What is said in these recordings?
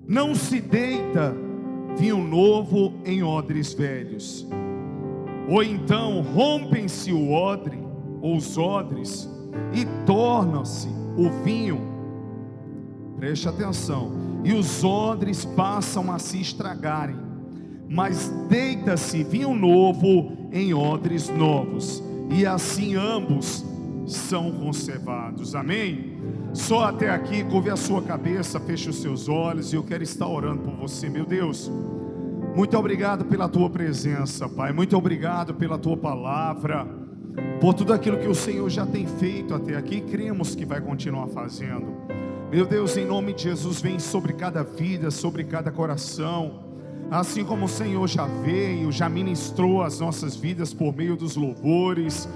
Não se deita vinho novo em odres velhos, ou então rompem-se o odre ou os odres e torna-se o vinho, preste atenção, e os odres passam a se estragarem, mas deita-se vinho novo em odres novos, e assim ambos são conservados. Amém? Só até aqui. Curve a sua cabeça, feche os seus olhos, e eu quero estar orando por você. Meu Deus, muito obrigado pela tua presença, Pai. Muito obrigado pela tua palavra, por tudo aquilo que o Senhor já tem feito até aqui, e cremos que vai continuar fazendo. Meu Deus, em nome de Jesus, vem sobre cada vida, sobre cada coração, assim como o Senhor já veio, já ministrou as nossas vidas por meio dos louvores,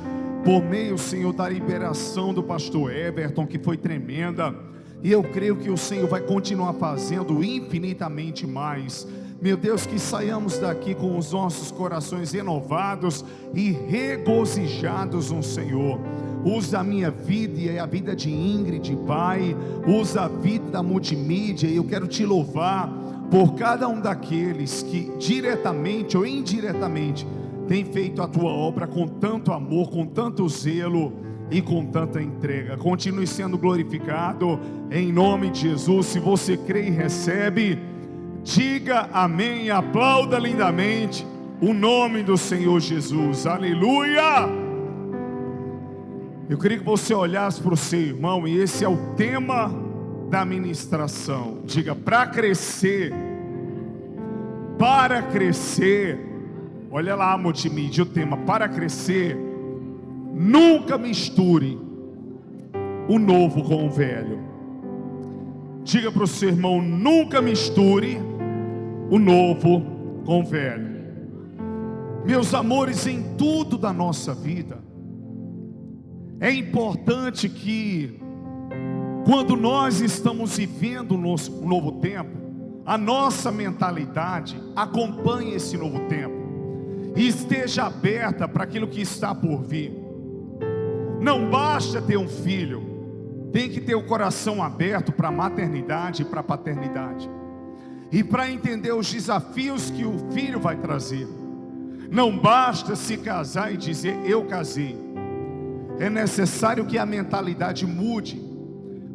por meio, Senhor, da liberação do pastor Everton, que foi tremenda, e eu creio que o Senhor vai continuar fazendo infinitamente mais. Meu Deus, que saiamos daqui com os nossos corações renovados e regozijados no Senhor. Usa a minha vida e a vida de Ingrid, Pai. Usa a vida da multimídia, e eu quero te louvar por cada um daqueles que diretamente ou indiretamente tem feito a tua obra com tanto amor, com tanto zelo e com tanta entrega. Continue sendo glorificado em nome de Jesus. Se você crê e recebe, diga amém, aplauda lindamente o nome do Senhor Jesus. Aleluia! Eu queria que você olhasse para o seu irmão, e esse é o tema da ministração. Diga: para crescer. Para crescer. Olha lá, multimídia, o tema: para crescer, nunca misture o novo com o velho. Diga para o seu irmão: nunca misture o novo com o velho. Meus amores, em tudo da nossa vida, é importante que, quando nós estamos vivendo um novo tempo, a nossa mentalidade acompanhe esse novo tempo e esteja aberta para aquilo que está por vir. Não basta ter um filho, tem que ter o coração aberto para a maternidade e para a paternidade, e para entender os desafios que o filho vai trazer. Não basta se casar e dizer eu casei. É necessário que a mentalidade mude,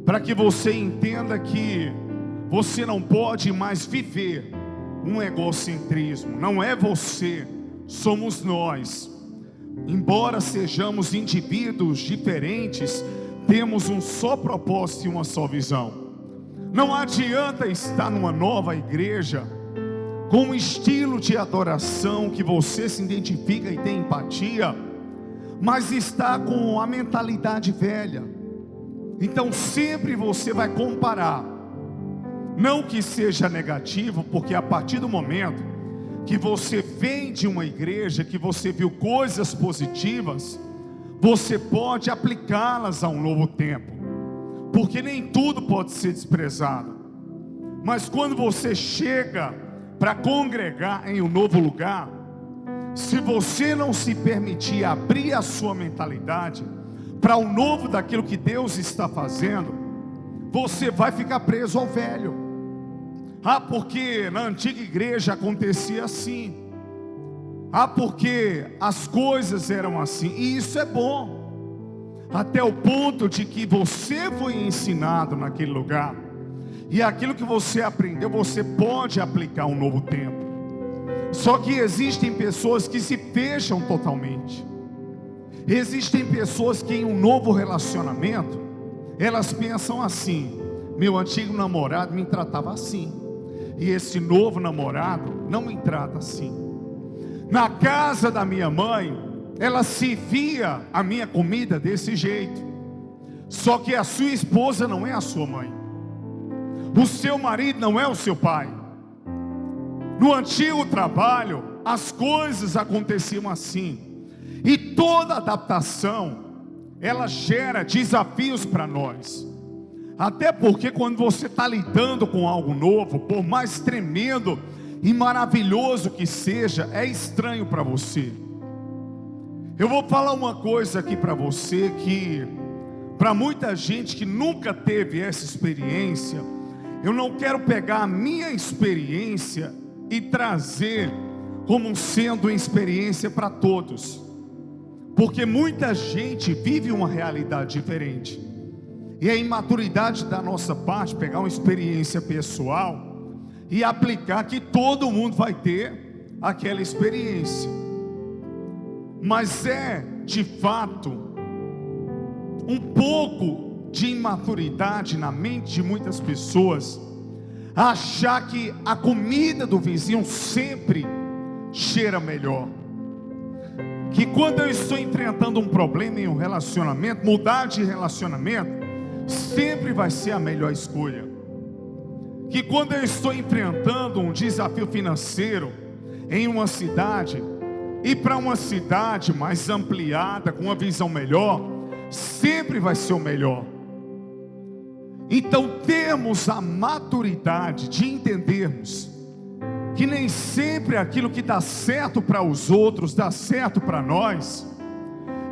para que você entenda que você não pode mais viver um egocentrismo. Não é você, somos nós. Embora sejamos indivíduos diferentes, temos um só propósito e uma só visão. Não adianta estar numa nova igreja com um estilo de adoração que você se identifica e tem empatia, mas está com a mentalidade velha. Então sempre você vai comparar. Não que seja negativo, porque a partir do momento que você vem de uma igreja, que você viu coisas positivas, você pode aplicá-las a um novo tempo, porque nem tudo pode ser desprezado. Mas quando você chega para congregar em um novo lugar, se você não se permitir abrir a sua mentalidade para o novo daquilo que Deus está fazendo, você vai ficar preso ao velho. Ah, porque na antiga igreja acontecia assim. Ah, porque as coisas eram assim. E isso é bom, até o ponto de que você foi ensinado naquele lugar, e aquilo que você aprendeu, você pode aplicar um novo tempo. Só que existem pessoas que se fecham totalmente. Existem pessoas que em um novo relacionamento, elas pensam assim: meu antigo namorado me tratava assim, e esse novo namorado não me trata assim. Na casa da minha mãe, ela servia a minha comida desse jeito. Só que a sua esposa não é a sua mãe, o seu marido não é o seu pai. No antigo trabalho, as coisas aconteciam assim. E toda adaptação, ela gera desafios para nós. Até porque quando você está lidando com algo novo, por mais tremendo e maravilhoso que seja, é estranho para você. Eu vou falar uma coisa aqui para você, que para muita gente que nunca teve essa experiência, Eu não quero pegar a minha experiência e trazer como sendo experiência para todos, porque muita gente vive uma realidade diferente, e a imaturidade da nossa parte pegar uma experiência pessoal e aplicar que todo mundo vai ter aquela experiência. Mas é de fato um pouco de imaturidade na mente de muitas pessoas achar que a comida do vizinho sempre cheira melhor, que quando eu estou enfrentando um problema em um relacionamento, mudar de relacionamento sempre vai ser a melhor escolha, que quando eu estou enfrentando um desafio financeiro em uma cidade, ir para uma cidade mais ampliada, com uma visão melhor, sempre vai ser o melhor. Então temos a maturidade de entendermos que nem sempre aquilo que dá certo para os outros dá certo para nós.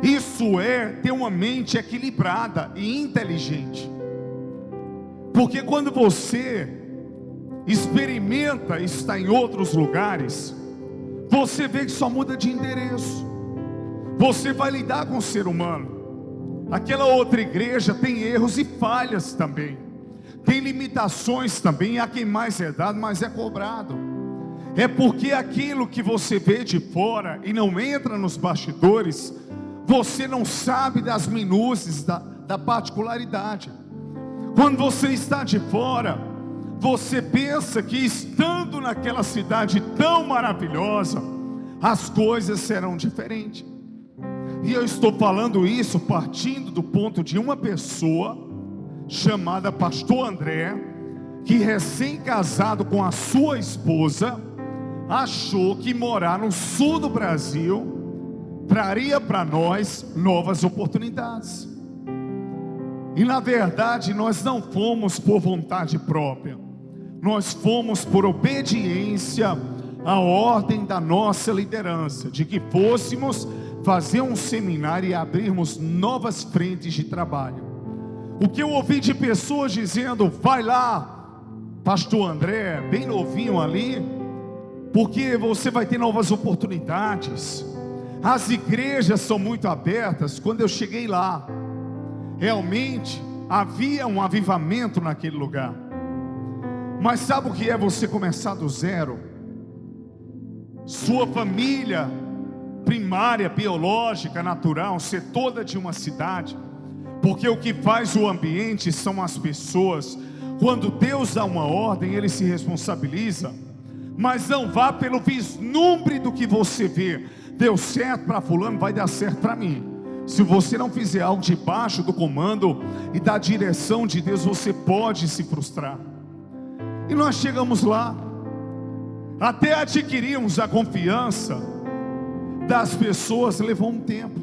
Isso é ter uma mente equilibrada e inteligente, porque quando você experimenta estar em outros lugares, você vê que só muda de endereço. Você vai lidar com o ser humano. Aquela outra igreja tem erros e falhas também, tem limitações também. A quem mais é dado, mais é cobrado. É porque aquilo que você vê de fora e não entra nos bastidores, você não sabe das minúcias, da particularidade. Quando você está de fora, você pensa que estando naquela cidade tão maravilhosa, as coisas serão diferentes. E eu estou falando isso partindo do ponto de uma pessoa chamada Pastor André, que recém-casado com a sua esposa, achou que morar no sul do Brasil traria para nós novas oportunidades. E na verdade nós não fomos por vontade própria, nós fomos por obediência à ordem da nossa liderança, de que fôssemos fazer um seminário e abrirmos novas frentes de trabalho. O que eu ouvi de pessoas dizendo: vai lá, Pastor André, bem novinho ali, porque você vai ter novas oportunidades. As igrejas são muito abertas. Quando eu cheguei lá, realmente havia um avivamento naquele lugar. Mas sabe o que é você começar do zero? Sua família primária, biológica, natural, ser toda de uma cidade. Porque o que faz o ambiente são as pessoas. Quando Deus dá uma ordem, Ele se responsabiliza. Mas não vá pelo vislumbre do que você vê. Deu certo para fulano, vai dar certo para mim. Se você não fizer algo debaixo do comando e da direção de Deus, você pode se frustrar. E nós chegamos lá, até adquirirmos a confiança das pessoas, levou um tempo,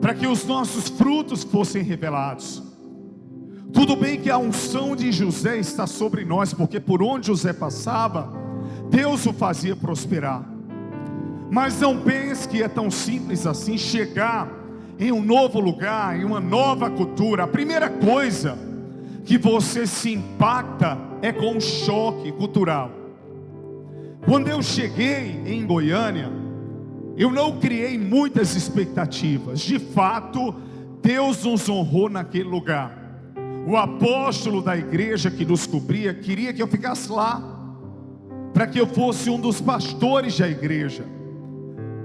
para que os nossos frutos fossem revelados. Tudo bem que a unção de José está sobre nós, porque por onde José passava, Deus o fazia prosperar. Mas não pense que é tão simples assim chegar em um novo lugar, em uma nova cultura. A primeira coisa que você se impacta é com um choque cultural. Quando eu cheguei em Goiânia, eu não criei muitas expectativas. De fato, Deus nos honrou naquele lugar. O apóstolo da igreja que nos cobria queria que eu ficasse lá, para que eu fosse um dos pastores da igreja.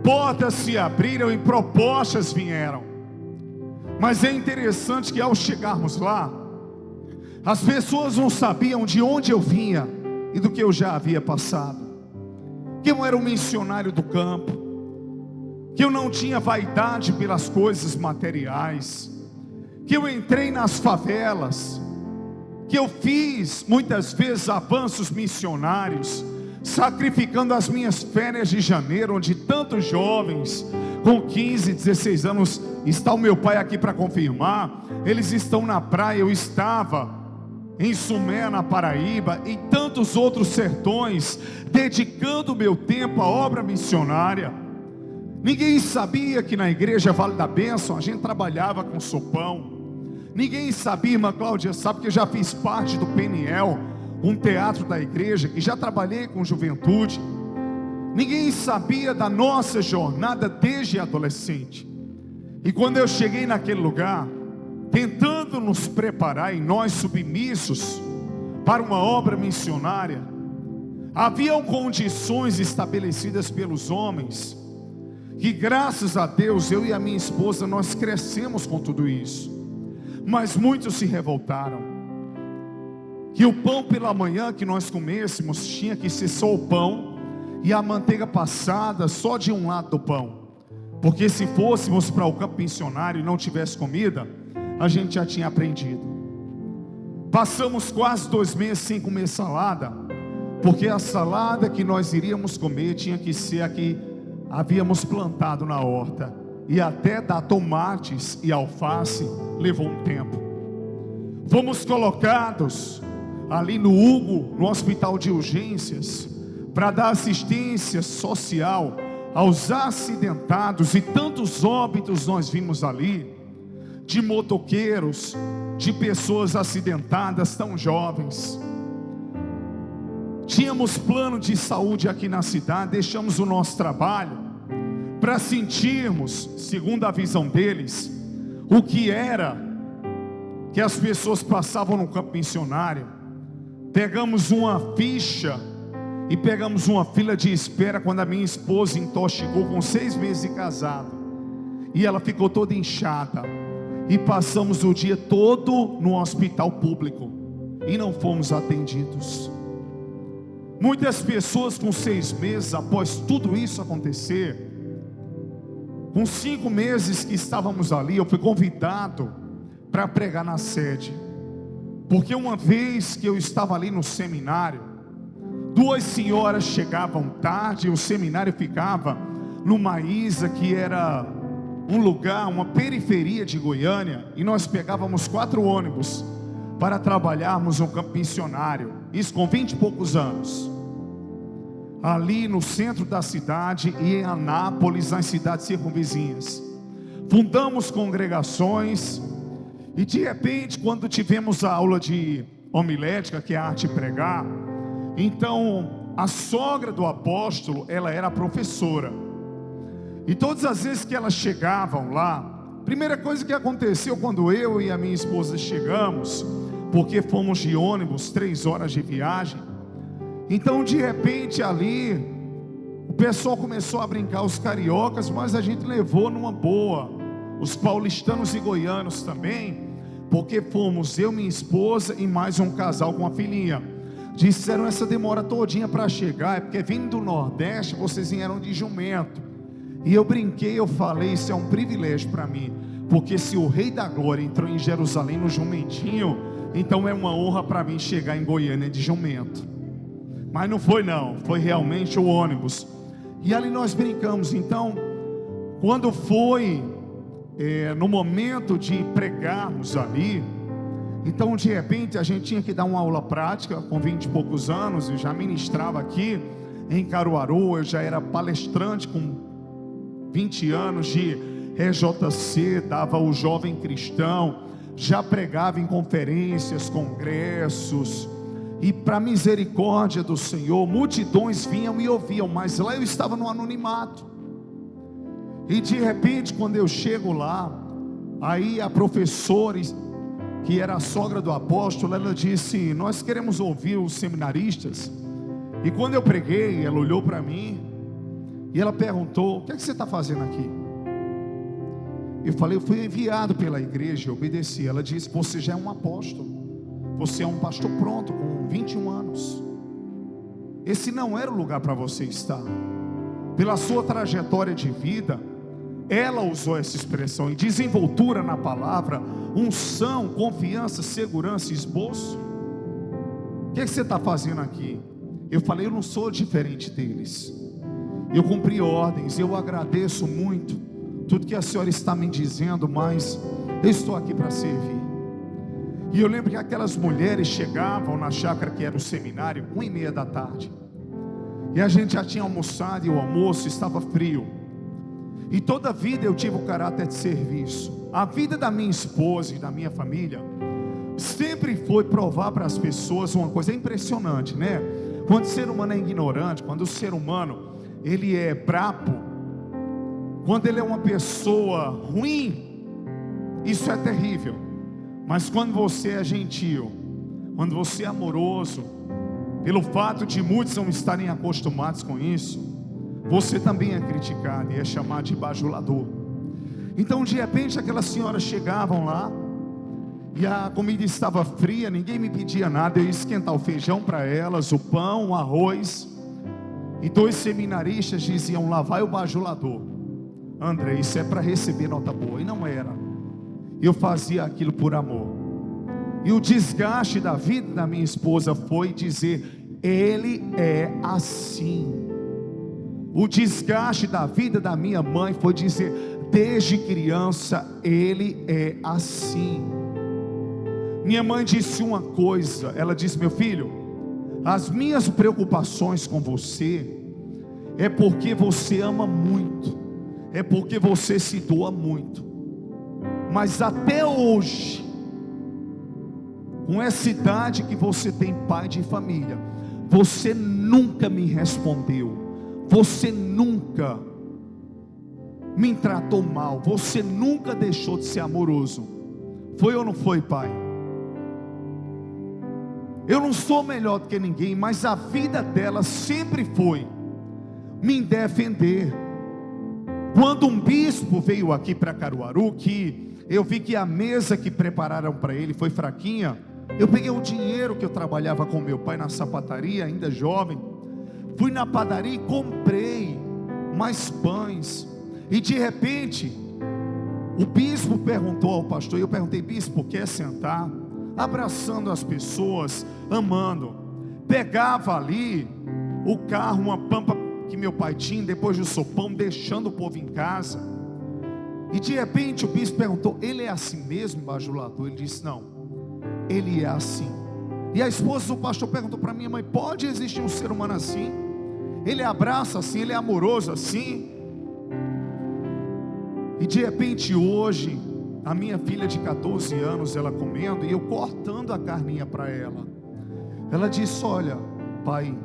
Portas se abriram e propostas vieram. Mas é interessante que ao chegarmos lá, as pessoas não sabiam de onde eu vinha e do que eu já havia passado. Que eu era um missionário do campo, que eu não tinha vaidade pelas coisas materiais, que eu entrei nas favelas, que eu fiz muitas vezes avanços missionários, sacrificando as minhas férias de janeiro, onde tantos jovens com 15, 16 anos, está o meu pai aqui para confirmar, eles estão na praia. Eu estava em Sumé, na Paraíba, e tantos outros sertões, dedicando o meu tempo à obra missionária. Ninguém sabia que na igreja Vale da Bênção a gente trabalhava com sopão. Ninguém sabia, irmã Cláudia, sabe que eu já fiz parte do Peniel, um teatro da igreja, que já trabalhei com juventude. Ninguém sabia da nossa jornada desde adolescente. E quando eu cheguei naquele lugar, tentando nos preparar, e nós submissos para uma obra missionária, haviam condições estabelecidas pelos homens, que graças a Deus, eu e a minha esposa, nós crescemos com tudo isso. Mas muitos se revoltaram, que o pão pela manhã que nós comêssemos, tinha que ser só o pão, e a manteiga passada só de um lado do pão, porque se fôssemos para o campo missionário e não tivesse comida, a gente já tinha aprendido. Passamos quase 2 meses sem comer salada, porque a salada que nós iríamos comer tinha que ser a que havíamos plantado na horta, e até dar tomates e alface levou um tempo. Fomos colocados ali no Hugo, no hospital de urgências, para dar assistência social aos acidentados, e tantos óbitos nós vimos ali, de motoqueiros, de pessoas acidentadas, tão jovens. Tínhamos plano de saúde aqui na cidade, deixamos o nosso trabalho para sentirmos, segundo a visão deles, o que era que as pessoas passavam no campo missionário. Pegamos uma ficha e pegamos uma fila de espera quando a minha esposa então chegou com 6 meses de casado, e ela ficou toda inchada, e passamos o dia todo no hospital público e não fomos atendidos. Muitas pessoas com 6 meses após tudo isso acontecer, com 5 meses que estávamos ali, eu fui convidado para pregar na sede, porque uma vez que eu estava ali no seminário, 2 senhoras chegavam tarde, e o seminário ficava numa isa que era um lugar, uma periferia de Goiânia, e nós pegávamos 4 ônibus para trabalharmos no campo missionário, isso com 20 e poucos anos, ali no centro da cidade e em Anápolis, nas cidades circunvizinhas. Fundamos congregações, e de repente, quando tivemos a aula de homilética, que é a arte de pregar, então a sogra do apóstolo, ela era professora, e todas as vezes que elas chegavam lá, primeira coisa que aconteceu quando eu e a minha esposa chegamos, porque fomos de ônibus, 3 horas de viagem, então de repente ali, o pessoal começou a brincar, os cariocas, mas a gente levou numa boa, os paulistanos e goianos também, porque fomos eu, minha esposa e mais um casal com uma filhinha. Disseram, essa demora todinha para chegar, é porque vindo do Nordeste, vocês vieram de jumento. E eu brinquei, eu falei, isso é um privilégio para mim, porque se o Rei da Glória entrou em Jerusalém no jumentinho, então é uma honra para mim chegar em Goiânia de jumento. Mas não foi não, foi realmente o ônibus. E ali nós brincamos. Então, quando foi no momento de pregarmos ali, então de repente a gente tinha que dar uma aula prática. Com 20 e poucos anos, eu já ministrava aqui em Caruaru, eu já era palestrante com 20 anos de EJC, dava o jovem cristão, já pregava em conferências, congressos, e para misericórdia do Senhor, multidões vinham e ouviam, mas lá eu estava no anonimato. E de repente, quando eu chego lá, aí a professora, que era a sogra do apóstolo, ela disse, nós queremos ouvir os seminaristas. E quando eu preguei, ela olhou para mim e ela perguntou, o que é que você está fazendo aqui? Eu falei, eu fui enviado pela igreja, eu obedeci. Ela disse, você já é um apóstolo, você é um pastor pronto, com 21 anos. Esse não era o lugar para você estar. Pela sua trajetória de vida, ela usou essa expressão, em desenvoltura na palavra, unção, confiança, segurança, esboço. O que é que você está fazendo aqui? Eu falei, eu não sou diferente deles, eu cumpri ordens, eu agradeço muito tudo que a senhora está me dizendo, mas eu estou aqui para servir. E eu lembro que aquelas mulheres chegavam na chácara que era o seminário, 1h30 da tarde, e a gente já tinha almoçado e o almoço estava frio. E toda a vida eu tive o caráter de serviço. A vida da minha esposa e da minha família sempre foi provar para as pessoas uma coisa impressionante, né? Quando o ser humano é ignorante, quando o ser humano ele é brabo, quando ele é uma pessoa ruim, isso é terrível. Mas quando você é gentil, quando você é amoroso, pelo fato de muitos não estarem acostumados com isso, você também é criticado e é chamado de bajulador. Então de repente aquelas senhoras chegavam lá e a comida estava fria, ninguém me pedia nada, eu ia esquentar o feijão para elas, o pão, o arroz. E 2 seminaristas diziam: lá vai o bajulador. André, isso é para receber nota boa. E não era. Eu fazia aquilo por amor. E o desgaste da vida da minha esposa foi dizer: ele é assim. O desgaste da vida da minha mãe foi dizer: desde criança ele é assim. Minha mãe disse uma coisa, ela disse: meu filho, as minhas preocupações com você é porque você ama muito, é porque você se doa muito. Mas até hoje, com essa idade que você tem, pai de família, você nunca me respondeu, você nunca me tratou mal, você nunca deixou de ser amoroso. Foi ou não foi, pai? Eu não sou melhor do que ninguém, mas a vida dela sempre foi me defender. Quando um bispo veio aqui para Caruaru, que eu vi que a mesa que prepararam para ele foi fraquinha, eu peguei o dinheiro que eu trabalhava com meu pai na sapataria, ainda jovem, fui na padaria e comprei mais pães. E de repente o bispo perguntou ao pastor, e eu perguntei: bispo, quer sentar? Abraçando as pessoas, amando. Pegava ali o carro, uma pampa que meu pai tinha, depois do sopão, deixando o povo em casa. E de repente o bispo perguntou: ele é assim mesmo, bajulador? Ele disse: não, ele é assim. E a esposa do pastor perguntou para minha mãe: pode existir um ser humano assim? Ele abraça assim, ele é amoroso assim? E de repente hoje, a minha filha de 14 anos, ela comendo, e eu cortando a carninha para ela, ela disse: olha, pai,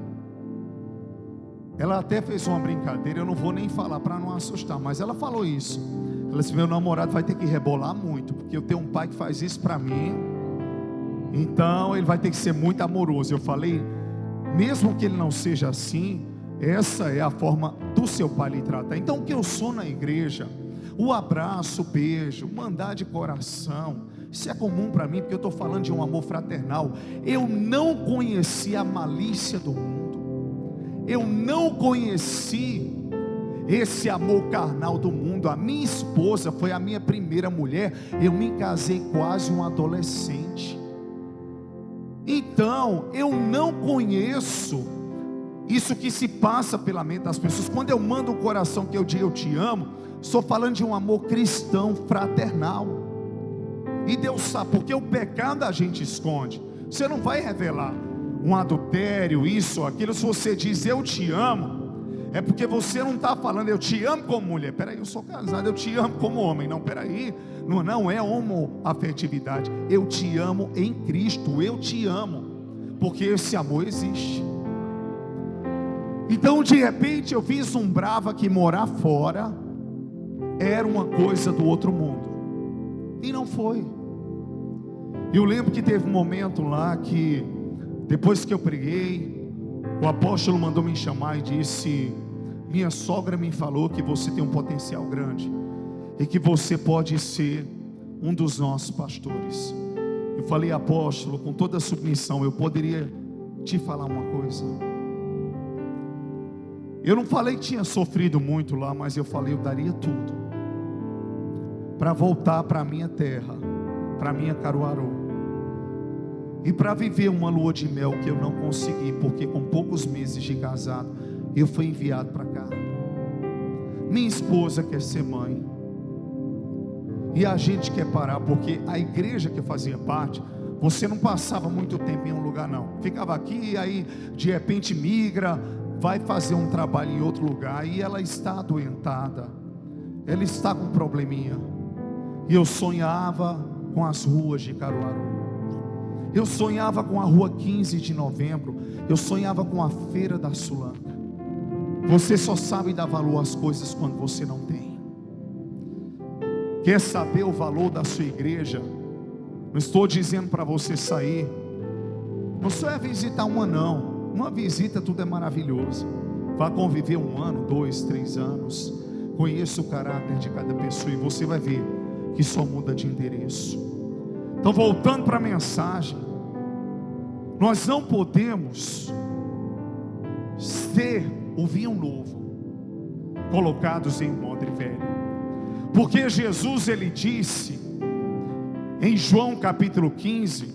ela até fez uma brincadeira, eu não vou nem falar para não assustar, mas ela falou isso. Ela disse: meu namorado vai ter que rebolar muito, porque eu tenho um pai que faz isso para mim, então ele vai ter que ser muito amoroso. Eu falei: mesmo que ele não seja assim, essa é a forma do seu pai lhe tratar. Então o que eu sou na igreja, o abraço, o beijo, mandar de coração, isso é comum para mim, porque eu estou falando de um amor fraternal. Eu não conheci a malícia do mundo, eu não conheci esse amor carnal do mundo. A minha esposa foi a minha primeira mulher, eu me casei quase um adolescente. Então eu não conheço isso que se passa pela mente das pessoas. Quando eu mando o coração que eu digo eu te amo, estou falando de um amor cristão, fraternal. E Deus sabe, porque o pecado a gente esconde. Você não vai revelar um adultério, isso ou aquilo. Se você diz eu te amo, é porque você não está falando eu te amo como mulher. Peraí, eu sou casado, eu te amo como homem. Não, peraí, não é homoafetividade. Eu te amo em Cristo, eu te amo, porque esse amor existe. Então de repente eu vislumbrava que morar fora era uma coisa do outro mundo, e não foi. Eu lembro que teve um momento lá que, depois que eu preguei, o apóstolo mandou me chamar e disse: minha sogra me falou que você tem um potencial grande, e que você pode ser um dos nossos pastores. Eu falei: apóstolo, com toda a submissão, eu poderia te falar uma coisa? Eu não falei que tinha sofrido muito lá, mas eu falei: eu daria tudo para voltar para a minha terra, para a minha Caruaru, e para viver uma lua de mel que eu não consegui, porque com poucos meses de casado eu fui enviado para cá. Minha esposa quer ser mãe, e a gente quer parar, porque a igreja que eu fazia parte, você não passava muito tempo em um lugar não, ficava aqui e aí de repente migra, vai fazer um trabalho em outro lugar, e ela está adoentada. ela está com um probleminha. E eu sonhava com as ruas de Caruaru. Eu sonhava com a rua 15 de novembro. Eu sonhava com a feira da Sulanca. Você só sabe dar valor às coisas quando você não tem. Quer saber o valor da sua igreja? Não estou dizendo para você sair. Não só é visitar uma não. Uma visita tudo é maravilhoso. Vá conviver 1 ano, 2, 3 anos. Conheça o caráter de cada pessoa e você vai ver que só muda de endereço. Então, voltando para a mensagem, nós não podemos ser o vinho novo colocados em um odre velho, porque Jesus, ele disse em João capítulo 15: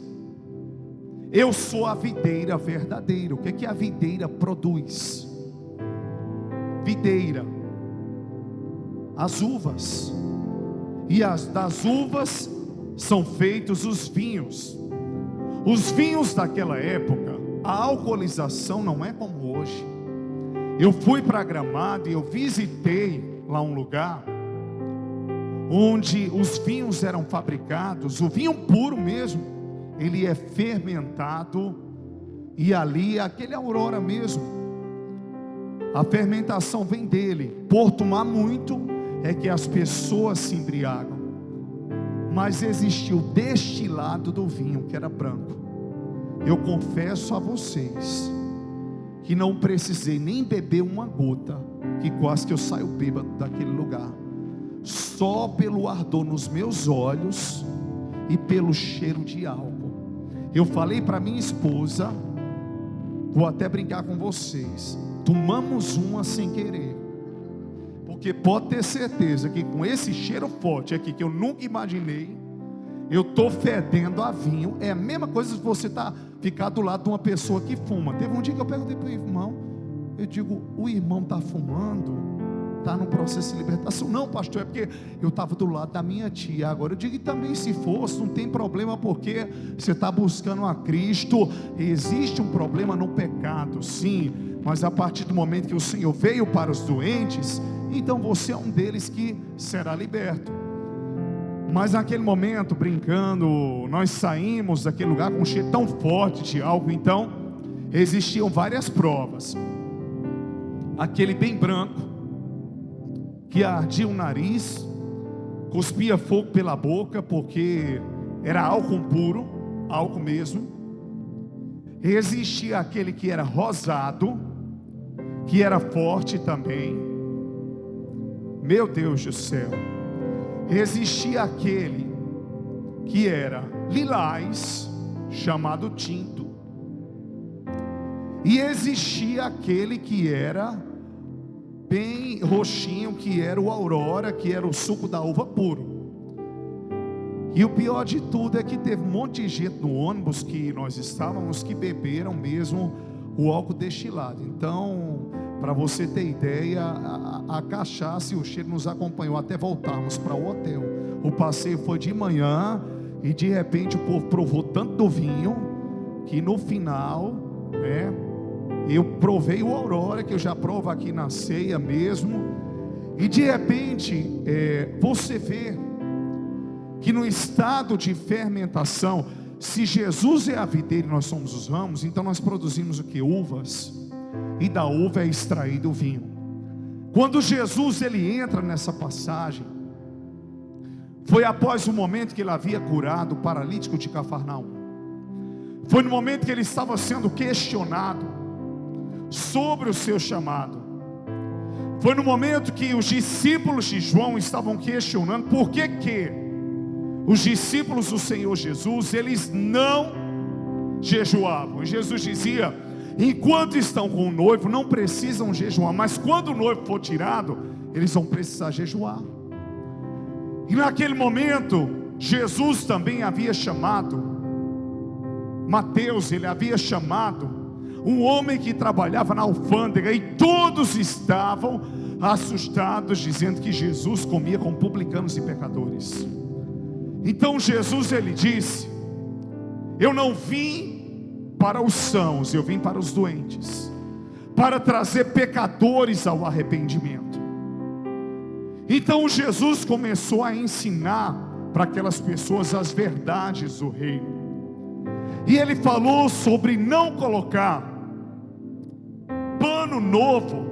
eu sou a videira verdadeira. O que a videira produz? Videira, as uvas, e das uvas são feitos os vinhos. Os vinhos daquela época, a alcoolização não é como hoje. Eu fui para Gramado e eu visitei lá um lugar onde os vinhos eram fabricados, o vinho puro mesmo, ele é fermentado, e ali aquele Aurora mesmo, a fermentação vem dele. Por tomar muito é que as pessoas se embriagam, mas existia o destilado do vinho, que era branco. Eu confesso a vocês que não precisei nem beber uma gota, que quase que eu saio bêbado daquele lugar, só pelo ardor nos meus olhos e pelo cheiro de álcool. Eu falei para minha esposa, vou até brincar com vocês, tomamos uma sem querer, porque pode ter certeza que com esse cheiro forte aqui, que eu nunca imaginei, eu estou fedendo a vinho. É a mesma coisa se você ficar do lado de uma pessoa que fuma. Teve um dia que eu perguntei para o irmão, eu digo, o irmão está fumando? Está no processo de libertação? Não, pastor, é porque eu estava do lado da minha tia. Agora eu digo, e também se fosse, não tem problema, porque você está buscando a Cristo. Existe um problema no pecado, sim, mas a partir do momento que o Senhor veio para os doentes, então você é um deles que será liberto. Mas naquele momento, brincando, nós saímos daquele lugar com um cheiro tão forte de álcool. Então existiam várias provas. Aquele bem branco, que ardia o nariz, cuspia fogo pela boca, porque era álcool puro, álcool mesmo. Existia aquele que era rosado, que era forte também. Meu Deus do céu. Existia aquele que era lilás, chamado tinto. E existia aquele que era bem roxinho, que era o Aurora, que era o suco da uva puro. E o pior de tudo é que teve um monte de gente no ônibus que nós estávamos, que beberam mesmo o álcool destilado. Então, para você ter ideia, a cachaça e o cheiro nos acompanhou até voltarmos para o hotel. O passeio foi de manhã e de repente o povo provou tanto do vinho que no final, eu provei o Aurora, que eu já provo aqui na ceia mesmo. E de repente você vê que no estado de fermentação, se Jesus é a videira e nós somos os ramos, então nós produzimos o que? Uvas. E da uva é extraído o vinho. Quando Jesus ele entra nessa passagem, foi após o momento que ele havia curado o paralítico de Cafarnaum. Foi no momento que ele estava sendo questionado sobre o seu chamado. Foi no momento que os discípulos de João estavam questionando por que os discípulos do Senhor Jesus, eles não jejuavam. E Jesus dizia: enquanto estão com o noivo, não precisam jejuar, mas quando o noivo for tirado, eles vão precisar jejuar. E naquele momento, Jesus também havia chamado Mateus, ele havia chamado um homem que trabalhava na alfândega, e todos estavam assustados, dizendo que Jesus comia com publicanos e pecadores. Então Jesus ele disse: eu não vim para os sãos, eu vim para os doentes, para trazer pecadores ao arrependimento. Então Jesus começou a ensinar para aquelas pessoas as verdades do reino. E ele falou sobre não colocar pano novo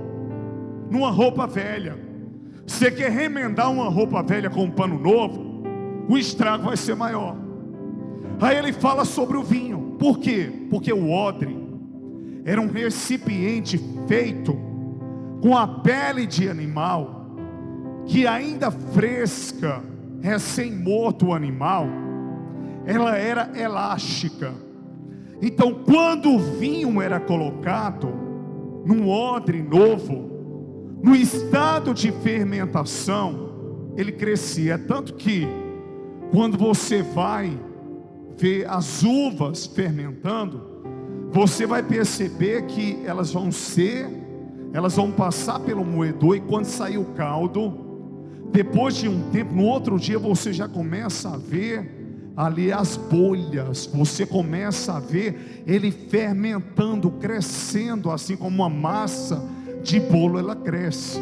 numa roupa velha. Você quer remendar uma roupa velha com um pano novo, o estrago vai ser maior. Aí ele fala sobre o vinho. Por quê? Porque o odre era um recipiente feito com a pele de animal, que ainda fresca, recém-morto o animal, ela era elástica. Então quando o vinho era colocado num odre novo, no estado de fermentação, ele crescia. É tanto que quando você vai ver as uvas fermentando, você vai perceber que elas vão passar pelo moedor, e quando sair o caldo, depois de um tempo, no outro dia você já começa a ver ali as bolhas, você começa a ver ele fermentando, crescendo, assim como uma massa de bolo ela cresce.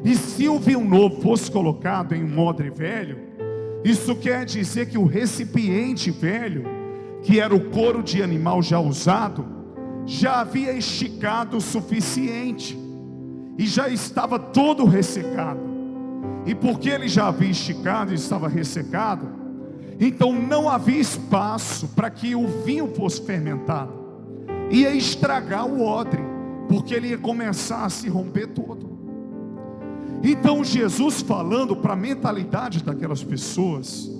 E se o vinho novo fosse colocado em um odre velho, isso quer dizer que o recipiente velho, que era o couro de animal já usado, já havia esticado o suficiente e já estava todo ressecado. E porque ele já havia esticado e estava ressecado, então não havia espaço para que o vinho fosse fermentado. Ia estragar o odre, porque ele ia começar a se romper todo. Então Jesus, falando para a mentalidade daquelas pessoas,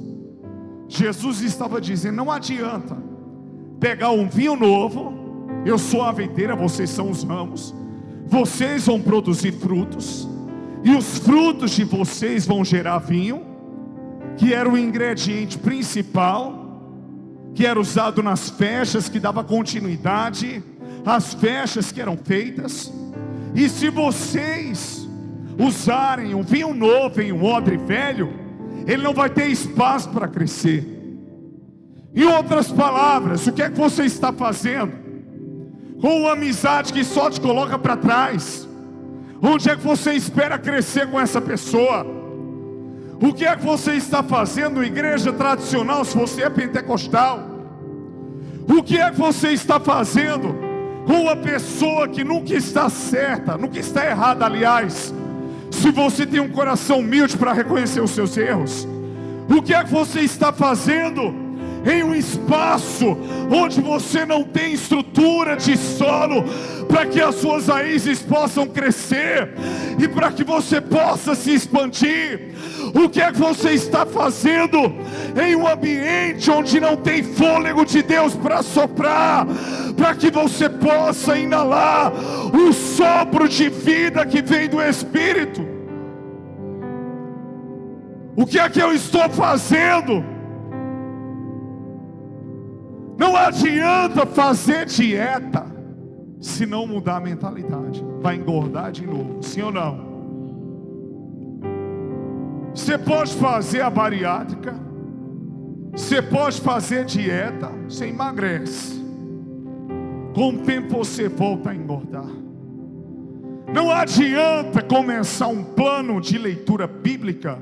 Jesus estava dizendo: não adianta pegar um vinho novo, eu sou a videira, vocês são os ramos, vocês vão produzir frutos, e os frutos de vocês vão gerar vinho, que era o ingrediente principal, que era usado nas festas, que dava continuidade às festas que eram feitas. E se vocês usarem um vinho novo em um odre velho, ele não vai ter espaço para crescer. Em outras palavras, o que é que você está fazendo com uma amizade que só te coloca para trás? Onde é que você espera crescer com essa pessoa? O que é que você está fazendo em igreja tradicional, se você é pentecostal? O que é que você está fazendo com uma pessoa que nunca está certa, nunca está errada, aliás, se você tem um coração humilde para reconhecer os seus erros? O que é que você está fazendo em um espaço onde você não tem estrutura de solo para que as suas raízes possam crescer e para que você possa se expandir? O que é que você está fazendo em um ambiente onde não tem fôlego de Deus para soprar, para que você possa inalar o sopro de vida que vem do Espírito? O que é que eu estou fazendo? Não adianta fazer dieta se não mudar a mentalidade, vai engordar de novo, sim ou não? Você pode fazer a bariátrica, você pode fazer dieta, você emagrece, com o tempo você volta a engordar. Não adianta começar um plano de leitura bíblica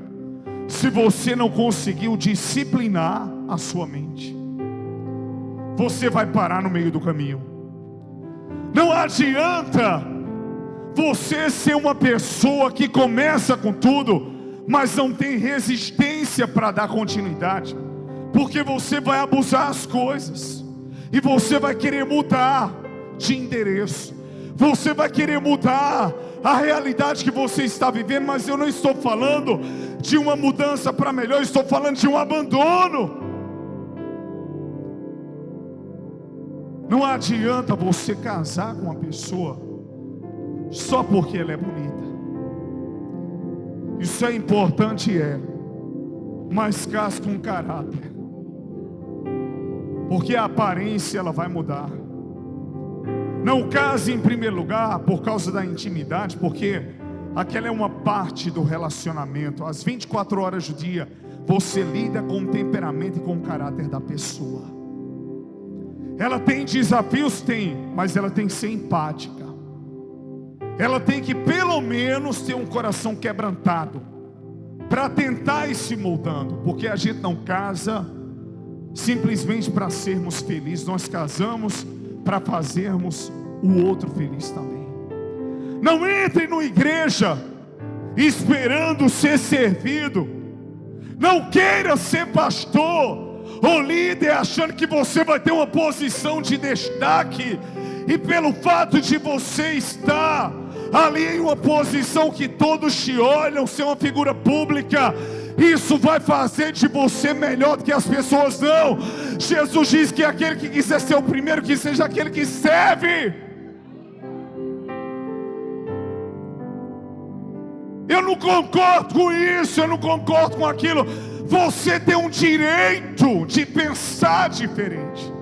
se você não conseguiu disciplinar a sua mente. Você vai parar no meio do caminho. Não adianta você ser uma pessoa que começa com tudo, mas não tem resistência para dar continuidade, porque você vai abusar as coisas, e você vai querer mudar de endereço, você vai querer mudar a realidade que você está vivendo. Mas eu não estou falando de uma mudança para melhor, eu estou falando de um abandono. Não adianta você casar com uma pessoa só porque ela é bonita. Isso é importante, mas case com caráter, porque a aparência ela vai mudar. Não case em primeiro lugar por causa da intimidade, porque aquela é uma parte do relacionamento. Às 24 horas do dia você lida com o temperamento e com o caráter da pessoa. Ela tem desafios? Tem, mas ela tem que ser empática. Ela tem que pelo menos ter um coração quebrantado para tentar ir se moldando, porque a gente não casa simplesmente para sermos felizes, nós casamos para fazermos o outro feliz também. Não entre numa igreja esperando ser servido. Não queira ser pastor ou líder achando que você vai ter uma posição de destaque, e pelo fato de você estar ali em uma posição que todos te olham, ser uma figura pública, isso vai fazer de você melhor do que as pessoas. Não, Jesus diz que aquele que quiser ser o primeiro, que seja aquele que serve. Eu não concordo com isso, eu não concordo com aquilo. Você tem um direito de pensar diferente.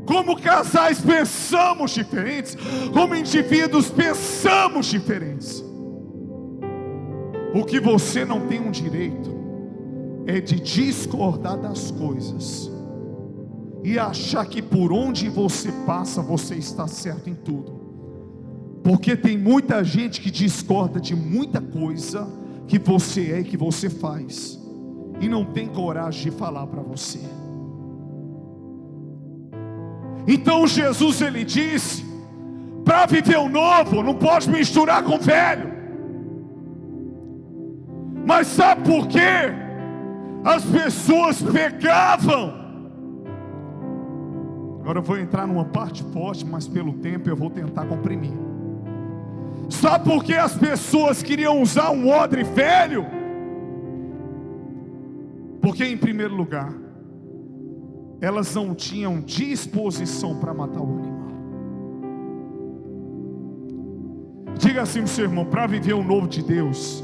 Como casais pensamos diferentes, como indivíduos pensamos diferentes. O que você não tem um direito é de discordar das coisas e achar que por onde você passa você está certo em tudo. Porque tem muita gente que discorda de muita coisa que você é e que você faz, e não tem coragem de falar para você. Então Jesus, ele disse, para viver o novo não pode misturar com o velho. Mas sabe por quê? As pessoas pegavam. Agora eu vou entrar numa parte forte, mas pelo tempo eu vou tentar comprimir. Sabe por que as pessoas queriam usar um odre velho? Porque, em primeiro lugar, elas não tinham disposição para matar o animal. Diga assim pro seu irmão: para viver o novo de Deus,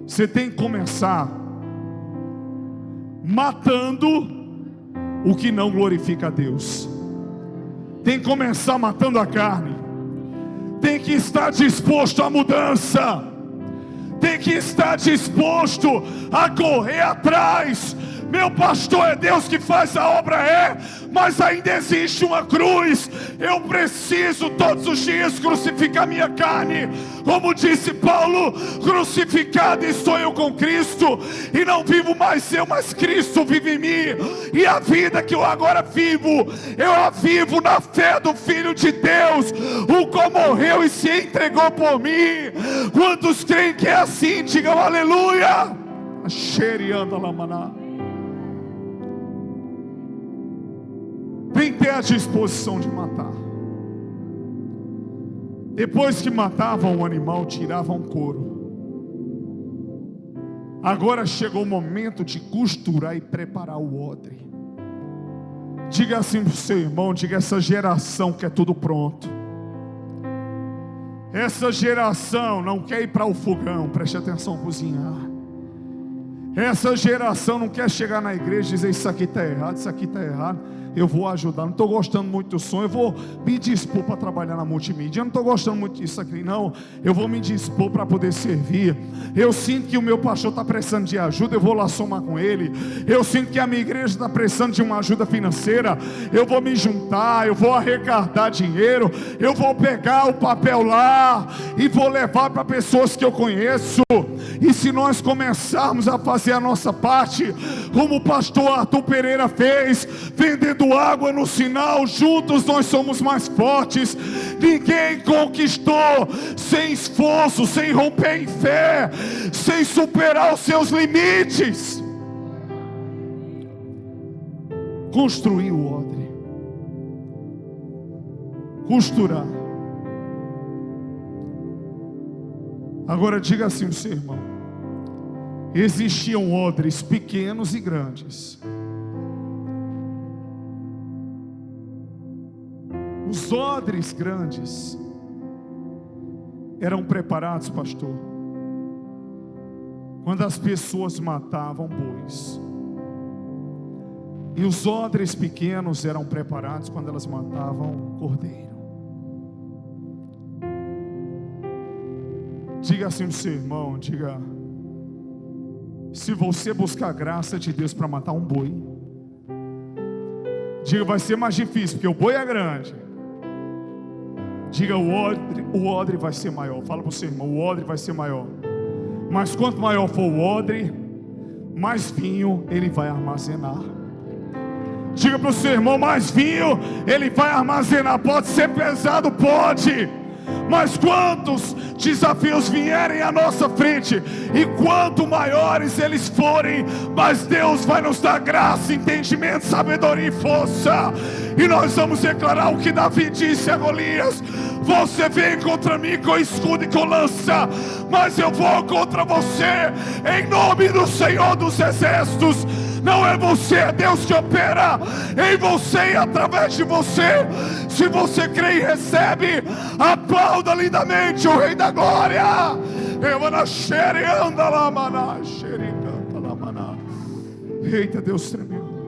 você tem que começar matando o que não glorifica a Deus. Tem que começar matando a carne. Tem que estar disposto à mudança. Tem que estar disposto a correr atrás. Meu pastor, é Deus que faz a obra, mas ainda existe uma cruz. Eu preciso todos os dias crucificar minha carne. Como disse Paulo, crucificado estou eu com Cristo, e não vivo mais eu, mas Cristo vive em mim. E a vida que eu agora vivo, eu a vivo na fé do Filho de Deus, o qual morreu e se entregou por mim. Quantos creem que é assim? Digam aleluia. Xerianda lamaná. Tem que ter a disposição de matar. Depois que matavam o animal, tiravam o couro. Agora chegou o momento de costurar e preparar o odre. Diga assim para o seu irmão, diga: essa geração quer tudo pronto. Essa geração não quer ir para o fogão, preste atenção, cozinhar. Essa geração não quer chegar na igreja e dizer: isso aqui está errado, isso aqui está errado, eu vou ajudar. Não estou gostando muito do som, eu vou me dispor para trabalhar na multimídia. Eu não estou gostando muito disso aqui, não, eu vou me dispor para poder servir. Eu sinto que o meu pastor está precisando de ajuda, eu vou lá somar com ele. Eu sinto que a minha igreja está precisando de uma ajuda financeira, eu vou me juntar, eu vou arrecadar dinheiro, eu vou pegar o papel lá e vou levar para pessoas que eu conheço. E se nós começarmos a fazer a nossa parte, como o pastor Arthur Pereira fez, vendendo água no sinal, juntos nós somos mais fortes. Ninguém conquistou sem esforço, sem romper em fé, sem superar os seus limites. Construir o odre, costurar. Agora diga assim para o seu irmão: existiam odres pequenos e grandes. Os odres grandes eram preparados, pastor, quando as pessoas matavam bois. E os odres pequenos eram preparados quando elas matavam cordeiro. Diga assim para o seu irmão, diga: se você buscar a graça de Deus para matar um boi, diga, vai ser mais difícil, porque o boi é grande. Diga, o odre vai ser maior. Fala para o seu irmão: o odre vai ser maior. Mas quanto maior for o odre, mais vinho ele vai armazenar. Diga para o seu irmão: mais vinho ele vai armazenar. Pode ser pesado, pode, mas quantos desafios vierem à nossa frente, e quanto maiores eles forem, mas Deus vai nos dar graça, entendimento, sabedoria e força. E nós vamos declarar o que Davi disse a Golias: você vem contra mim com escudo e com lança, mas eu vou contra você em nome do Senhor dos Exércitos. Não é você, é Deus que opera em você e através de você. Se você crê e recebe, aplauda lindamente o Rei da Glória. Eita, Deus tremendo.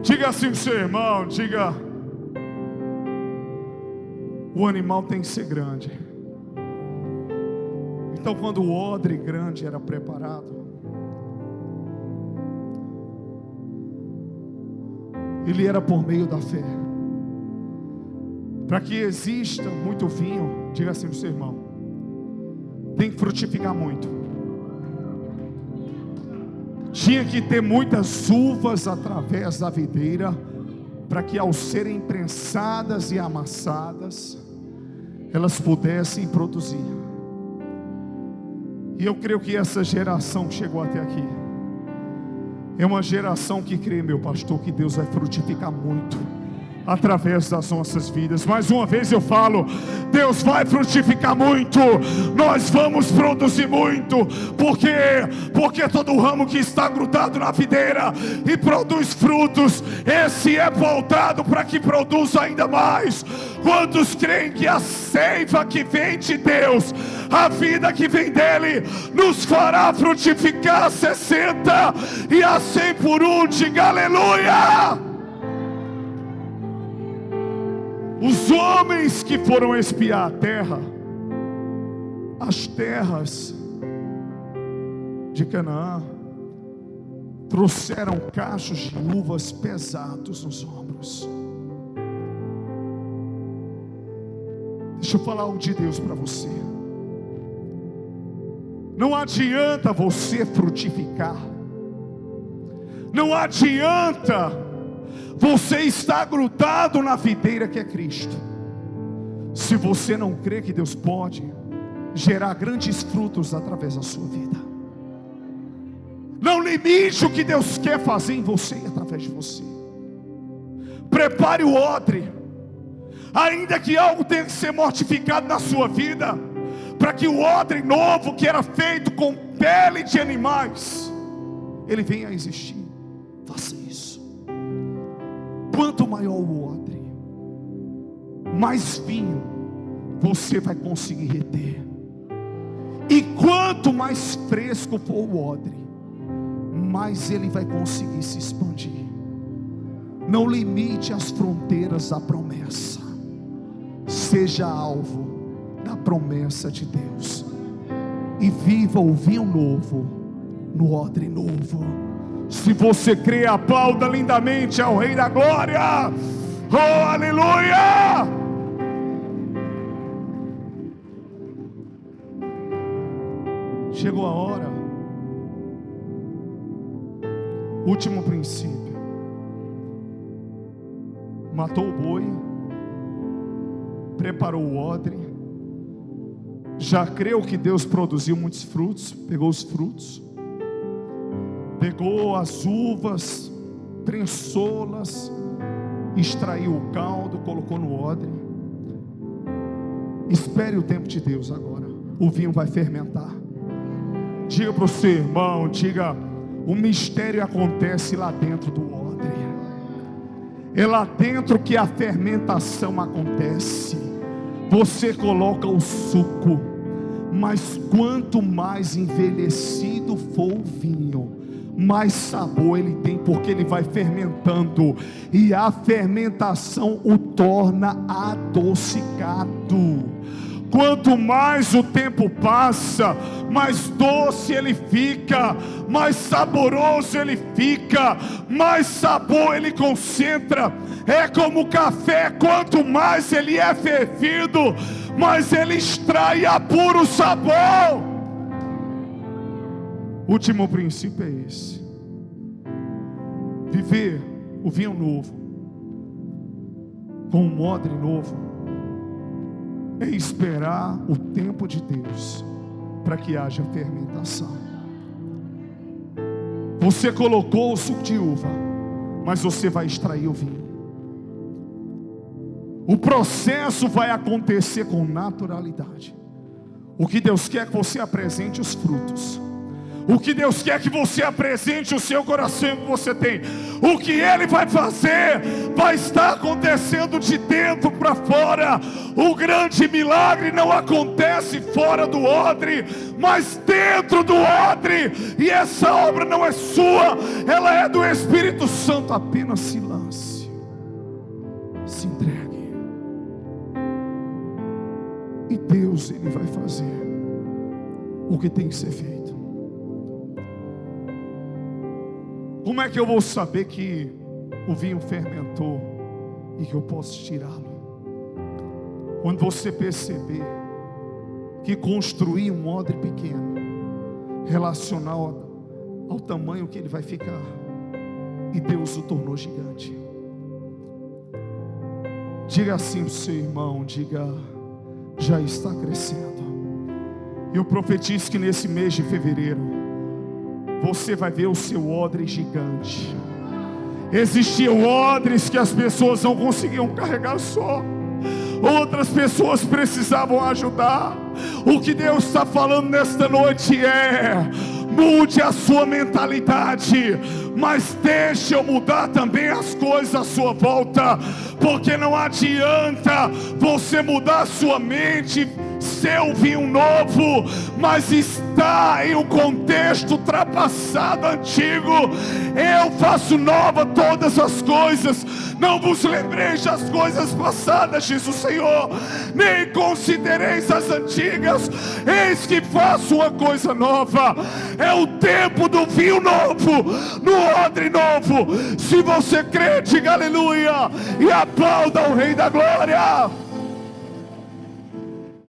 Diga assim pro seu irmão, diga: o animal tem que ser grande. Então, quando o odre grande era preparado, ele era por meio da fé. Para que exista muito vinho, diga assim para o seu irmão, tem que frutificar muito. Tinha que ter muitas uvas através da videira, para que ao serem prensadas e amassadas, elas pudessem produzir. E eu creio que essa geração que chegou até aqui é uma geração que crê, meu pastor, que Deus vai frutificar muito através das nossas vidas. Mais uma vez eu falo: Deus vai frutificar muito, nós vamos produzir muito, porque todo ramo que está grudado na videira e produz frutos, esse é voltado para que produza ainda mais. Quantos creem que a seiva que vem de Deus, a vida que vem dele, nos fará frutificar 60 e a 100 por um? Diga aleluia! Os homens que foram espiar a terra, as terras de Canaã, trouxeram cachos de uvas pesados nos ombros. Deixa eu falar algo de Deus para você. Não adianta você frutificar, não adianta você estar grudado na videira que é Cristo, se você não crê que Deus pode gerar grandes frutos através da sua vida. Não limite o que Deus quer fazer em você e através de você. Prepare o odre, ainda que algo tenha que ser mortificado na sua vida, para que o odre novo, que era feito com pele de animais, ele venha a existir. Faça isso. Quanto maior o odre, mais vinho você vai conseguir reter. E quanto mais fresco for o odre, mais ele vai conseguir se expandir. Não limite as fronteiras da promessa. Seja alvo da promessa de Deus, e viva o vinho novo no odre novo. Se você crê, aplauda lindamente ao Rei da Glória. Oh, aleluia! Chegou a hora. Último princípio. Matou o boi, preparou o odre, já creu que Deus produziu muitos frutos, pegou os frutos, pegou as uvas, prensou-las, extraiu o caldo, colocou no odre. Espere o tempo de Deus agora. O vinho vai fermentar. Diga para o seu irmão, diga: o mistério acontece lá dentro do odre. É lá dentro que a fermentação acontece. Você coloca o suco, mas quanto mais envelhecido for o vinho, mais sabor ele tem, porque ele vai fermentando, e a fermentação o torna adocicado. Quanto mais o tempo passa, mais doce ele fica, mais saboroso ele fica, mais sabor ele concentra. É como o café: quanto mais ele é fervido, mas Ele extrai e apura o sabor. O último princípio é esse: viver o vinho novo com um odre novo é esperar o tempo de Deus para que haja fermentação. Você colocou o suco de uva, mas você vai extrair o vinho. O processo vai acontecer com naturalidade. O que Deus quer é que você apresente os frutos. O que Deus quer é que você apresente o seu coração que você tem. O que Ele vai fazer vai estar acontecendo de dentro para fora. O grande milagre não acontece fora do odre, mas dentro do odre. E essa obra não é sua, ela é do Espírito Santo. Apenas se lance, se entregue, e Deus, Ele vai fazer o que tem que ser feito. Como é que eu vou saber que o vinho fermentou e que eu posso tirá-lo? Quando você perceber que construir um odre pequeno, relacional ao tamanho que ele vai ficar, e Deus o tornou gigante. Diga assim para o seu irmão, diga: já está crescendo. Eu profetizo que nesse mês de fevereiro você vai ver o seu odre gigante. Existiam odres que as pessoas não conseguiam carregar só, outras pessoas precisavam ajudar. O que Deus está falando nesta noite é: mude a sua mentalidade, mas deixe eu mudar também as coisas à sua volta. Porque não adianta você mudar a sua mente, seu vinho novo, mas está em um contexto ultrapassado, antigo. Eu faço nova todas as coisas, não vos lembreis das coisas passadas, diz o Senhor, nem considereis as antigas. Eis que faço uma coisa nova. É o tempo do vinho novo, no odre novo. Se você crê, diga aleluia e aplauda o Rei da Glória.